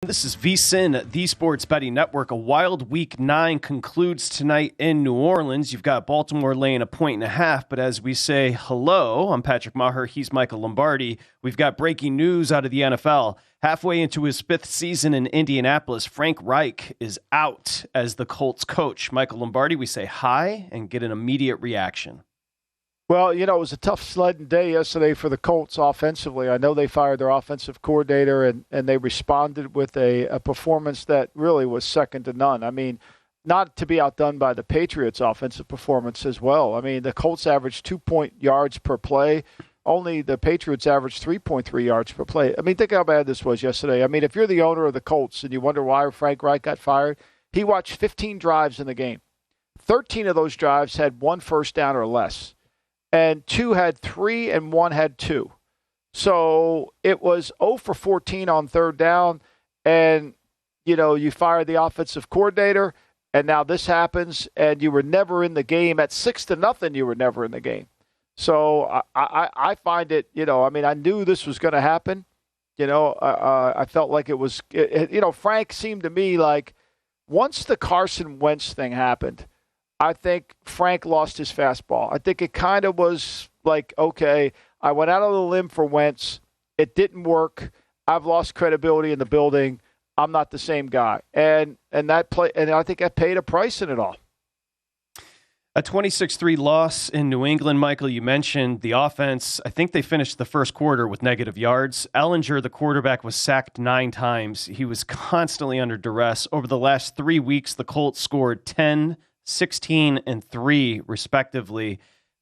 This is VSiN, the Sports Betting Network. A wild Week 9 concludes tonight in New Orleans. You've got Baltimore laying 1.5, but as we say hello, I'm Patrick Meagher. He's Michael Lombardi. We've got breaking news out of the NFL. Halfway into his 5th season in Indianapolis, Frank Reich is out as the Colts coach. Michael Lombardi, we say hi and get an immediate reaction. Well, it was a tough sledding day yesterday for the Colts offensively. I know they fired their offensive coordinator, and they responded with a performance that really was second to none. I mean, not to be outdone by the Patriots' offensive performance as well. I mean, the Colts averaged 2 yards per play. Only the Patriots averaged 3.3 yards per play. I mean, think how bad this was yesterday. I mean, if you're the owner of the Colts and you wonder why Frank Reich got fired, he watched 15 drives in the game. 13 of those drives had 1 first down or less. And 2 had 3 and 1 had 2. So it was 0 for 14 on third down. And, you fired the offensive coordinator, and now this happens, and you were never in the game. At 6-0, you were never in the game. So I find it, I knew this was going to happen. I felt like it was, Frank seemed to me like once the Carson Wentz thing happened, I think Frank lost his fastball. I think it kind of was like, okay, I went out on the limb for Wentz. It didn't work. I've lost credibility in the building. I'm not the same guy. And that play, and I think I paid a price in it all. A 26-3 loss in New England, Michael. You mentioned the offense. I think they finished the first quarter with negative yards. Ellinger, the quarterback, was sacked 9 times. He was constantly under duress. Over the last 3 weeks, the Colts scored 10, 16, and 3, respectively.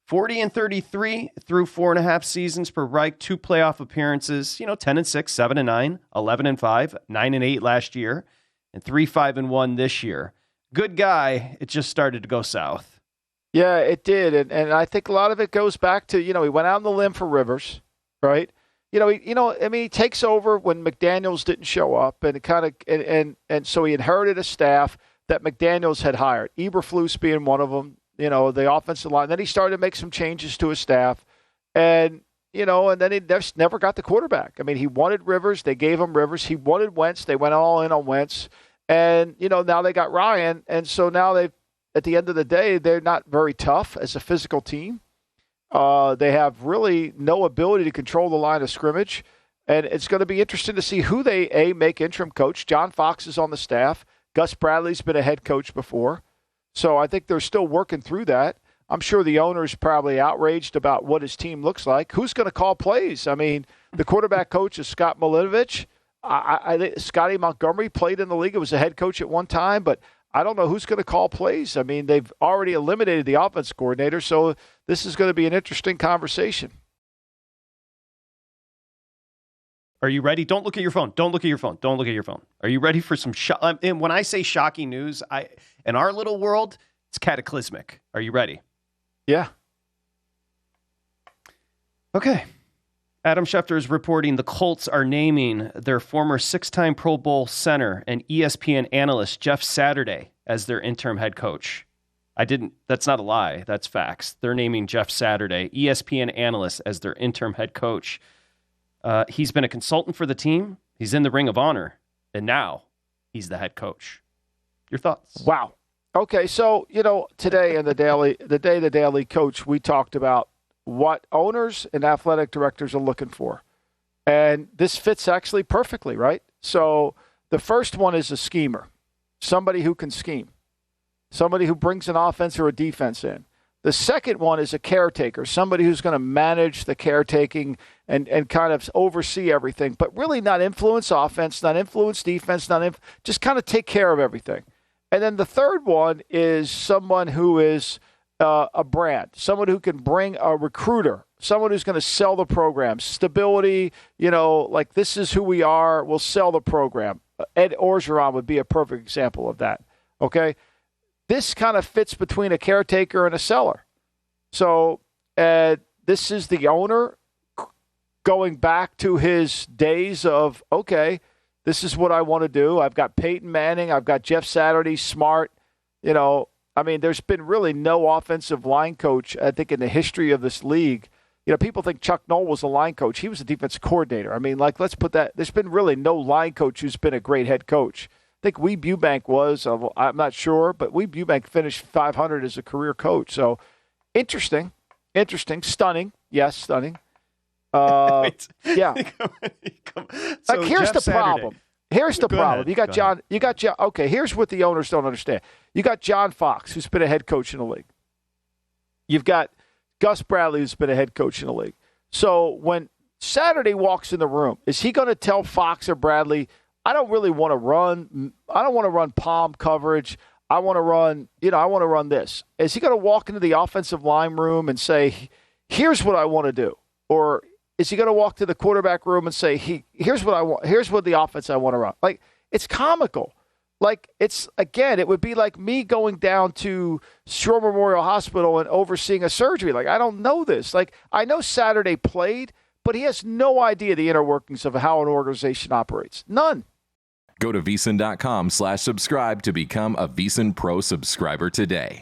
40 and 33 through 4.5 seasons for Reich. 2 playoff appearances, 10 and 6, 7 and 9, 11 and 5, 9 and 8 last year, and 3, 5 and 1 this year. Good guy. It just started to go south. Yeah, it did. And I think a lot of it goes back to, he went out on the limb for Rivers, right? He takes over when McDaniels didn't show up, and it kind of, and so he inherited a staff that McDaniels had hired, Eberflus being one of them, the offensive line. Then he started to make some changes to his staff, and then he never got the quarterback. I mean, he wanted Rivers. They gave him Rivers. He wanted Wentz. They went all in on Wentz. And, now they got Ryan. And so now at the end of the day, they're not very tough as a physical team. They have really no ability to control the line of scrimmage. And it's going to be interesting to see who they, make interim coach. John Fox is on the staff. Gus Bradley's been a head coach before. So I think they're still working through that. I'm sure the owner's probably outraged about what his team looks like. Who's going to call plays? I mean, the quarterback coach is Scott Milinovich. I think Scotty Montgomery played in the league. It was a head coach at one time, but I don't know who's going to call plays. I mean, they've already eliminated the offense coordinator, so this is going to be an interesting conversation. Are you ready? Don't look at your phone. Don't look at your phone. Don't look at your phone. Are you ready for some and when I say shocking news, in our little world, it's cataclysmic. Are you ready? Yeah. Okay. Adam Schefter is reporting the Colts are naming their former 6-time Pro Bowl center and ESPN analyst Jeff Saturday as their interim head coach. That's not a lie. That's facts. They're naming Jeff Saturday, ESPN analyst, as their interim head coach. He's been a consultant for the team. He's in the Ring of Honor, and now he's the head coach. Your thoughts? Wow. Okay, so today in the Daily Coach, we talked about what owners and athletic directors are looking for, and this fits actually perfectly, right? So the first one is a schemer, somebody who can scheme, somebody who brings an offense or a defense in. The second one is a caretaker, somebody who's going to manage the caretaking and kind of oversee everything, but really not influence offense, not influence defense, just kind of take care of everything. And then the third one is someone who is a brand, someone who can bring a recruiter, someone who's going to sell the program, stability, like this is who we are, we'll sell the program. Ed Orgeron would be a perfect example of that, okay? This kind of fits between a caretaker and a seller. So this is the owner going back to his days of, okay, this is what I want to do. I've got Peyton Manning. I've got Jeff Saturday, smart. There's been really no offensive line coach, I think, in the history of this league People think Chuck Noll was a line coach. He was a defensive coordinator. I mean, let's put that. There's been really no line coach who's been a great head coach. I think Weeb Eubank was. I'm not sure, but Weeb Eubank finished 500 as a career coach. So interesting, stunning. Yes, stunning. Yeah. So here's Jeff the Saturday. problem. Here's the problem. Ahead. You got John. You got John. Okay, here's what the owners don't understand. You got John Fox, who's been a head coach in the league. You've got Gus Bradley, who's been a head coach in the league. So when Saturday walks in the room, is he going to tell Fox or Bradley, I don't want to run palm coverage. I want to run this. Is he going to walk into the offensive line room and say, here's what I want to do? Or is he going to walk to the quarterback room and say, here's what I want. Here's what the offense I want to run. Like, it's comical. Like, it would be like me going down to Shore Memorial Hospital and overseeing a surgery. Like, I don't know this. Like, I know Saturday played, but he has no idea the inner workings of how an organization operates. None. Go to VSiN.com/subscribe to become a VSiN Pro subscriber today.